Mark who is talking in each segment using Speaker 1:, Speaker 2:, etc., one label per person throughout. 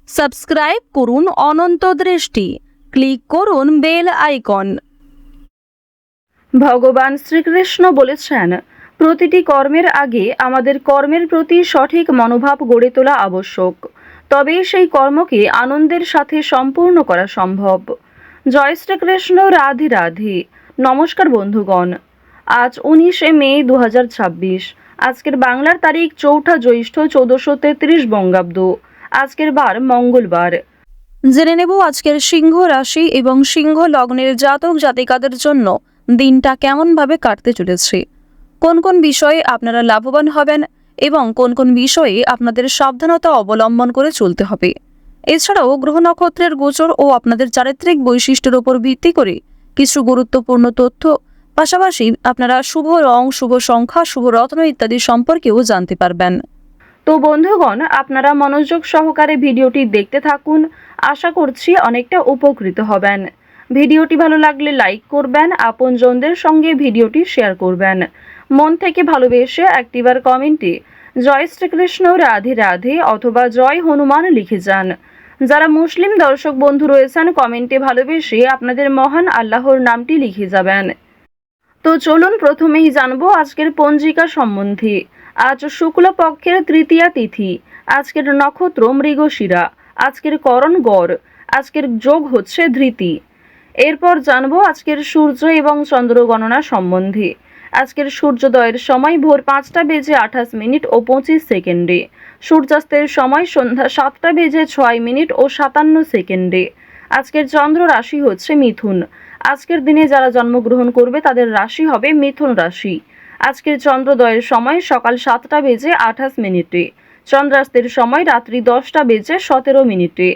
Speaker 1: Subscribe করুন অনন্ত দৃষ্টি, click করুন বেল আইকন। ভগবান শ্রীকৃষ্ণ বলেছেন, প্রতিটি কর্মের আগে আমাদের কর্মের প্রতি সঠিক মনোভাব গড়ে তোলা আবশ্যক, তবেই সেই কর্মকে আনন্দের সাথে সম্পূর্ণ করা সম্ভব। জয় শ্রীকৃষ্ণ, রাধে রাধে। নমস্কার বন্ধুগণ, আজ 19শে মে 2026। আজকের বাংলার তারিখ 4 জ্যৈষ্ঠ 1433 বঙ্গাব্দ। আজকের বার মঙ্গলবার। জেনে নেব আজকের সিংহ রাশি এবং সিংহ লগ্নের জাতক জাতিকাদের জন্য দিনটা কেমনভাবে কাটতে চলেছে, কোন কোন বিষয়ে আপনারা লাভবান হবেন এবং কোন কোন বিষয়ে আপনাদের সাবধানতা অবলম্বন করে চলতে হবে। এছাড়াও গ্রহ নক্ষত্রের গোচর ও আপনাদের চারিত্রিক বৈশিষ্ট্যের উপর ভিত্তি করে কিছু গুরুত্বপূর্ণ তথ্য, পাশাপাশি আপনারা শুভ রং, শুভ সংখ্যা, শুভ রত্ন ইত্যাদি সম্পর্কেও জানতে পারবেন। তো বন্ধুগণ, আপনারা মনোযোগ সহকারে ভিডিওটি দেখতে থাকুন। আশা করছি অনেকটা উপকৃত হবেন। ভিডিওটি ভালো লাগলে লাইক করবেন, আপনজনদের সঙ্গে ভিডিওটি শেয়ার করবেন। মন থেকে ভালোবেসে একটিবার কমেন্টে জয় শ্রীকৃষ্ণ, রাধে রাধে অথবা জয় হনুমান লিখে যান। যারা মুসলিম দর্শক বন্ধু রয়েছেন, কমেন্টে ভালোবেসে আপনাদের মহান আল্লাহর নামটি লিখে যাবেন। তো চলুন প্রথমেই জানবো আজকের পঞ্জিকা সম্বন্ধে। আজ শুক্লপক্ষের তৃতীয়া তিথি, আজকের নক্ষত্র মৃগশিরা, আজকের করণ গড়, আজকের যোগ হচ্ছে ধৃতি। এরপর জানবো আজকের সূর্য এবং চন্দ্র গণনা সম্বন্ধে। আজকের সূর্যোদয়ের সময় ভোর 5টা বেজে 28 মিনিট ও 25 সেকেন্ডে, সূর্যাস্তের সময় সন্ধ্যা 7টা বেজে 6 মিনিট ও 57 সেকেন্ডে। আজকের চন্দ্র রাশি হচ্ছে মিথুন। আজকের দিনে যারা জন্মগ্রহণ করবে তাদের রাশি হবে মিথুন রাশি। আজকের চন্দ্রোদয়ের সময় সকাল 7টা বেজে 28 মিনিটে, চন্দ্রাস্তের সময় রাত্রি 10টা বেজে 17 মিনিটে।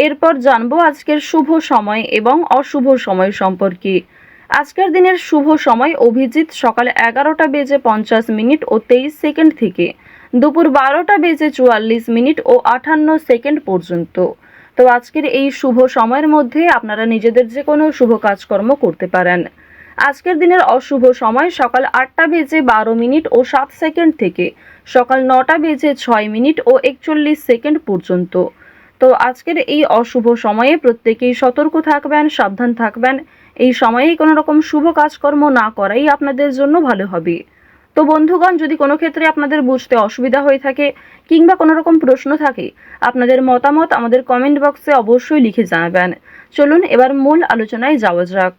Speaker 1: এরপর জানবো আজকের শুভ সময় এবং অশুভ সময় সম্পর্কে। আজকের দিনের শুভ সময় অভিজিৎ সকাল 11টা বেজে 50 মিনিট ও 23 সেকেন্ড থেকে দুপুর 12টা বেজে 44 মিনিট ও 58 সেকেন্ড পর্যন্ত। তো আজকের এই শুভ সময়ের মধ্যে আপনারা নিজেদের যে কোনো শুভ কাজকর্ম করতে পারেন। আজকের দিনের অশুভ সময় সকাল 8টা বেজে 12 মিনিট ও 7 সেকেন্ড থেকে সকাল 9টা বেজে 6 মিনিট ও 41 সেকেন্ড পর্যন্ত। তো আজকের এই অশুভ সময়ে প্রত্যেকেই সতর্ক থাকবেন, সাবধান থাকবেন। এই সময়েই কোনো রকম শুভ কাজকর্ম না করাই আপনাদের জন্য ভালো হবে। তো বন্ধুগণ, যদি কোনো ক্ষেত্রে আপনাদের বুঝতে অসুবিধা হয়ে থাকে কিংবা কোনো রকম প্রশ্ন থাকে, আপনাদের মতামত আমাদের কমেন্ট বক্সে অবশ্যই লিখে জানাবেন। চলুন এবার মূল আলোচনায় যাওয়া যাক।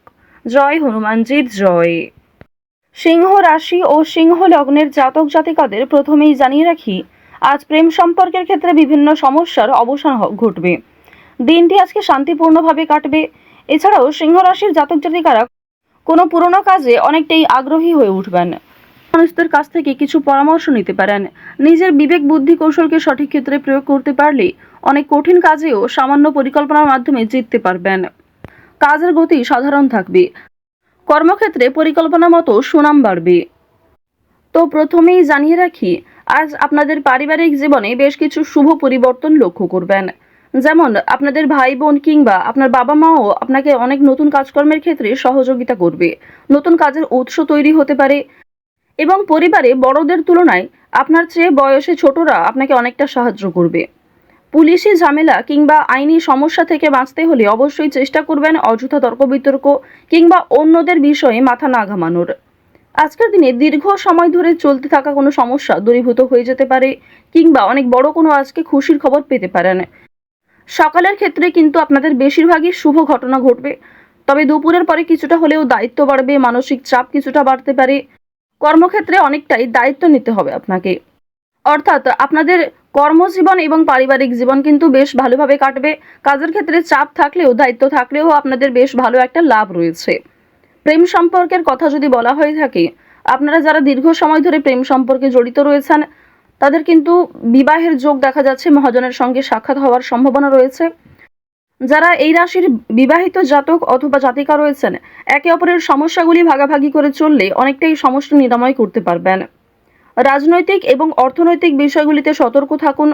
Speaker 1: জয় হনুমানজির জয়। সিংহ রাশি ও সিংহ লগ্নের জাতক জাতিকাদের প্রথমেই জানিয়ে রাখি, আজ প্রেম সম্পর্কের ক্ষেত্রে বিভিন্ন সমস্যার অবসান ঘটবে। দিনটি আজকে শান্তিপূর্ণভাবে কাটবে। এছাড়াও সিংহ রাশির জাতক জাতিকারা কোনো পুরনো কাজে অনেকটাই আগ্রহী হয়ে উঠবেন। মানুষদের কাছ থেকে কিছু পরামর্শ নিতে পারেন। নিজের বিবেক বুদ্ধি কৌশলকে সঠিক ক্ষেত্রে প্রয়োগ করতে পারলে অনেক কঠিন কাজেও সামান্য পরিকল্পনার মাধ্যমে জিততে পারবেন। কাজের গতি সাধারণ থাকবে। কর্মক্ষেত্রে পরিকল্পনা মতো সুনাম বাড়বে। তো প্রথমেই জানিয়ে রাখি, আজ আপনাদের পারিবারিক জীবনে বেশ কিছু শুভ পরিবর্তন লক্ষ্য করবেন। যেমন আপনাদের ভাই বোন কিংবা আপনার বাবা মাও আপনাকে অনেক নতুন কাজকর্মের ক্ষেত্রে সহযোগিতা করবে। নতুন কাজের উৎস তৈরি হতে পারে এবং পরিবারে বড়দের তুলনায় আপনার চেয়ে বয়সে ছোটরা আপনাকে অনেকটা সাহায্য করবে। পুলিশি ঝামেলা কিংবা আইনি সমস্যা থেকে বাঁচতে হলে অবশ্যই চেষ্টা করবেন অযথা তর্ক বিতর্ক কিংবা অন্যদের বিষয়ে মাথা না ঘামানোর। আজকের দিনে দীর্ঘ সময় ধরে চলতে থাকা কোনো সমস্যা দূরীভূত হয়ে যেতে পারে কিংবা অনেক বড় কোনো আজকে খুশির খবর পেতে পারেন। সকালের ক্ষেত্রে কিন্তু আপনাদের বেশিরভাগই শুভ ঘটনা ঘটবে, তবে দুপুরের পরে কিছুটা হলেও দায়িত্ব বাড়বে, মানসিক চাপ কিছুটা বাড়তে পারে। কর্মক্ষেত্রে অনেকটাই দায়িত্ব নিতে হবে আপনাকে। অর্থাৎ আপনাদের কর্মজীবন এবং পারিবারিক জীবন কিন্তু বেশ ভালোভাবে কাটবে। কাজের ক্ষেত্রে চাপ থাকলেও দায়িত্ব থাকলেও আপনাদের বেশ ভালো একটা লাভ রয়েছে। প্রেম সম্পর্কের কথা যদি বলা হয়ে থাকে, আপনারা যারা দীর্ঘ সময় ধরে প্রেম সম্পর্কে জড়িত রয়েছেন তাদের কিন্তু বিবাহের যোগ দেখা যাচ্ছে, মহাজনের সঙ্গে সাক্ষাৎ হওয়ার সম্ভাবনা রয়েছে। যারা এই রাশির বিবাহিত জাতক অথবা জাতিকা রয়েছেন, একে অপরের সমস্যাগুলি ভাগাভাগি করে চললে অনেকটাই সমস্যা নিরাময় করতে পারবেন। রাজনৈতিক এবং অর্থনৈতিক বিষয়গুলিতে সতর্ক থাকুন।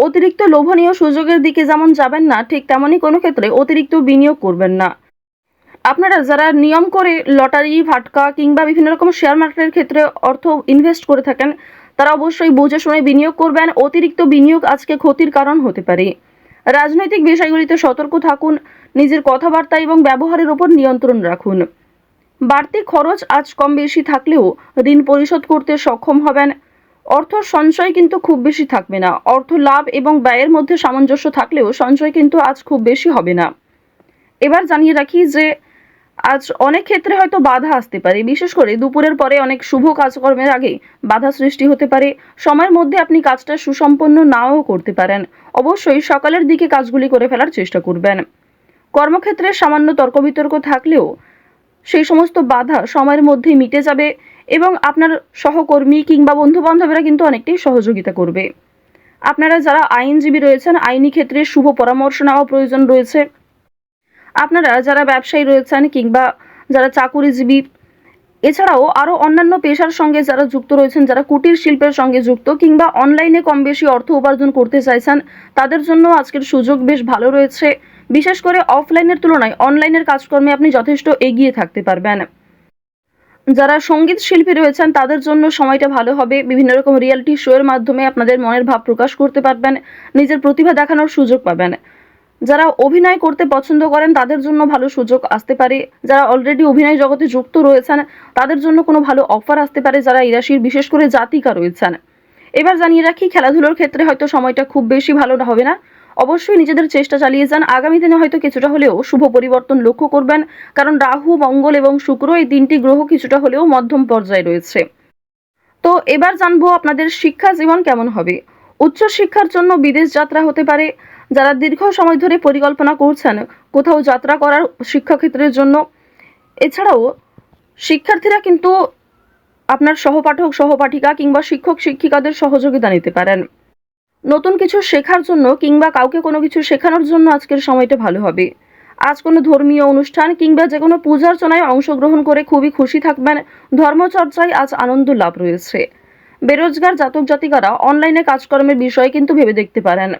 Speaker 1: অতিরিক্ত লোভনীয় সুযোগের দিকে যেমন যাবেন না, ঠিক তেমনই কোনো ক্ষেত্রে অতিরিক্ত বিনিয়োগ করবেন না। আপনারা যারা নিয়ম করে লটারি, ফাটকা কিংবা বিভিন্ন রকম শেয়ার মার্কেটের ক্ষেত্রে অর্থ ইনভেস্ট করে থাকেন, তারা অবশ্যই বুঝে শুনে বিনিয়োগ করবেন। অতিরিক্ত বিনিয়োগ আজকে ক্ষতির কারণ হতে পারে। রাজনৈতিক বিষয়গুলিতে সতর্ক থাকুন, নিজের কথাবার্তা এবং ব্যবহারের উপর নিয়ন্ত্রণ রাখুন। বাড়তি খরচ আজ কম বেশি থাকলেও ঋণ পরিশোধ করতে সক্ষম হবেন। অর্থ সঞ্চয় কিন্তু খুব বেশি থাকবে না। অর্থ লাভ এবং ব্যয়ের মধ্যে সামঞ্জস্য থাকলেও সঞ্চয় কিন্তু আজ খুব বেশি হবে না। এবার জানিয়ে রাখি যে আজ অনেক ক্ষেত্রে হয়তো বাধা আসতে পারে, বিশেষ করে দুপুরের পরে অনেক শুভ কাজকর্মের আগে বাধা সৃষ্টি হতে পারে। সময়ের মধ্যে আপনি কাজটা সুসম্পন্ন নাও করতে পারেন। অবশ্যই সকালের দিকে কাজগুলি করে ফেলার চেষ্টা করবেন। কর্মক্ষেত্রে সামান্য তর্ক বিতর্ক থাকলেও সেই সমস্ত বাধা সময়ের মধ্যেই মিটে যাবে এবং আপনার সহকর্মী কিংবা বন্ধু বান্ধবেরা কিন্তু অনেকটাই সহযোগিতা করবে। আপনারা যারা আইনজীবী রয়েছেন, আইনি ক্ষেত্রে শুভ পরামর্শ নেওয়া প্রয়োজন রয়েছে। আপনারা যারা ব্যবসায়ী রয়েছেন কিংবা যারা চাকুরিজীবী, এছাড়াও আরও অন্যান্য পেশার সঙ্গে যারা যুক্ত রয়েছেন, যারা কুটির শিল্পের সঙ্গে যুক্ত কিংবা অনলাইনে কম বেশি অর্থ উপার্জন করতে চাইছেন, তাদের জন্য আজকের সুযোগ বেশ ভালো রয়েছে। বিশেষ করে অফলাইনের তুলনায় অনলাইনের কাজকর্মে আপনি যথেষ্ট এগিয়ে থাকতে পারবেন। যারা সঙ্গীত শিল্পী রয়েছেন তাদের জন্য সময়টা ভালো হবে। বিভিন্ন রকম রিয়েলিটি শো এর মাধ্যমে আপনাদের মনের ভাব প্রকাশ করতে পারবেন, নিজের প্রতিভা দেখানোর সুযোগ পাবেন। যারা অভিনয় করতে পছন্দ করেন তাদের জন্য ভালো সুযোগ আসতে পারে। যারা অলরেডি অভিনয় জগতে যুক্ত রয়েছেন তাদের জন্য কোনো ভালো অফার আসতে পারে, যারা এই রাশির বিশেষ করে জাতিকা রয়েছেন। এবার জানিয়ে রাখি, খেলাধুলোর ক্ষেত্রে হয়তো সময়টা খুব বেশি ভালো হবে না। অবশ্যই নিজেদের চেষ্টা চালিয়ে যান। আগামী দিনে হয়তো কিছুটা হলেও শুভ পরিবর্তন লক্ষ্য করবেন, কারণ রাহু, মঙ্গল এবং শুক্র এই তিনটি গ্রহ কিছুটা হলেও মধ্যম পর্যায়ে রয়েছে। তো এবার জানবো আপনাদের শিক্ষা জীবন কেমন হবে। উচ্চ শিক্ষার জন্য বিদেশ যাত্রা হতে পারে। যারা দীর্ঘ সময় ধরে পরিকল্পনা করছেন কোথাও যাত্রা করার শিক্ষাক্ষেত্রের জন্য, এছাড়াও শিক্ষার্থীরা কিন্তু আপনার সহপাঠক সহপাঠিকা কিংবা শিক্ষক শিক্ষিকাদের সহযোগিতা নিতে পারেন। নতুন কিছু শেখার জন্য কিংবা কাউকে কোনো কিছু শেখানোর জন্য আজকের সময়টা ভালো হবে। আজ কোনো ধর্মীয় অনুষ্ঠান কিংবা যে কোনো পূজার্চনায় অংশগ্রহণ করে খুবই খুশি থাকবেন। ধর্মচর্চায় আজ আনন্দ লাভ রয়েছে। বেরোজগার জাতক জাতিকারা অনলাইনে কাজকর্মের বিষয়ে কিন্তু ভেবে দেখতে পারেন।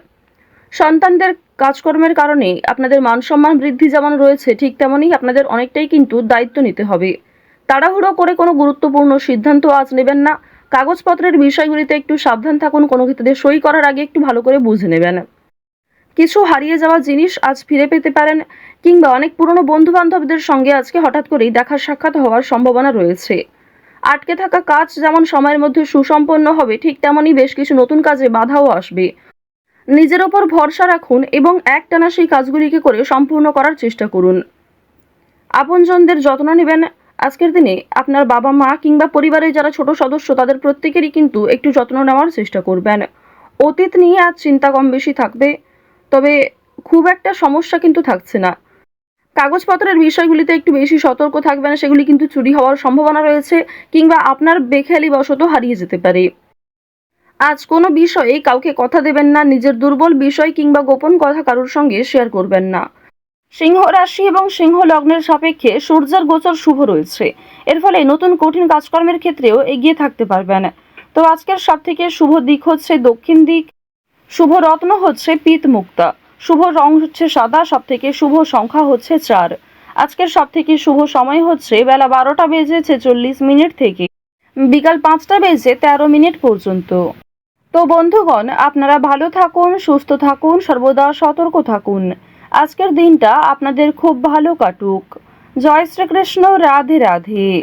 Speaker 1: সন্তানদের কাজকর্মের কারণে আপনাদের মান সম্মান বৃদ্ধি যেমন রয়েছে, ঠিক তেমনই আপনাদের অনেকটাই কিন্তু দায়িত্ব নিতে হবে। তাড়াহুড়ো করে কোনো গুরুত্বপূর্ণ সিদ্ধান্ত আজ নেবেন না। কাগজপত্রের বিষয়গুলিতে একটু সাবধান থাকুন। কোনো ক্ষেত্রে সই করার আগে একটু ভালো করে বুঝে নেবেন। কিছু হারিয়ে যাওয়া জিনিস আজ ফিরে পেতে পারেন কিংবা অনেক পুরনো বন্ধু বান্ধবদের সঙ্গে আজকে হঠাৎ করেই দেখা সাক্ষাৎ হওয়ার সম্ভাবনা রয়েছে। আটকে থাকা কাজ যেমন সময়ের মধ্যে সুসম্পন্ন হবে, ঠিক তেমনই বেশ কিছু নতুন কাজে বাধাও আসবে। নিজের ওপর ভরসা রাখুন এবং একটানা সেই কাজগুলিকে করে সম্পূর্ণ করার চেষ্টা করুন। আপনজনদের যত্ন নেবেন। আজকের দিনে আপনার বাবা মা কিংবা পরিবারের যারা ছোট সদস্য তাদের প্রত্যেকেরই কিন্তু একটু যত্ন নেওয়ার চেষ্টা করবেন। অতীত নিয়ে আজ চিন্তা কম বেশি থাকবে, তবে খুব একটা সমস্যা কিন্তু থাকছে না। কাগজপত্রের বিষয়গুলিতে একটু বেশি সতর্ক থাকবেন, সেগুলি কিন্তু চুরি হওয়ার সম্ভাবনা রয়েছে কিংবা আপনার বেখেয়ালিবশত হারিয়ে যেতে পারে। আজ কোনো বিষয়ে কাউকে কথা দেবেন না। নিজের দুর্বল বিষয় কিংবা গোপন কথা কারোর সঙ্গে শেয়ার করবেন না। সিংহ রাশি এবং সিংহ লগ্নের সাপেক্ষে সূর্যের গোচর শুভ রয়েছে। এর ফলে নতুন কঠিন কাজকর্মের ক্ষেত্রেও এগিয়ে থাকতে পারবেন। তো আজকের সবথেকে শুভ দিক হচ্ছে দক্ষিণ দিক। শুভ রত্ন হচ্ছে পিত মুক্তা। শুভ রং হচ্ছে সাদা। সবথেকে শুভ সংখ্যা হচ্ছে 4। আজকের সবথেকে শুভ সময় হচ্ছে বেলা 12টা বেজে 46 মিনিট থেকে বিকাল 5টা বেজে 13 মিনিট পর্যন্ত। তো বন্ধুগণ, আপনারা ভালো থাকুন, সুস্থ থাকুন, সর্বদা সতর্ক থাকুন। আজকের দিনটা আপনাদের খুব ভালো কাটুক। জয় শ্রীকৃষ্ণ। রাধে রাধে।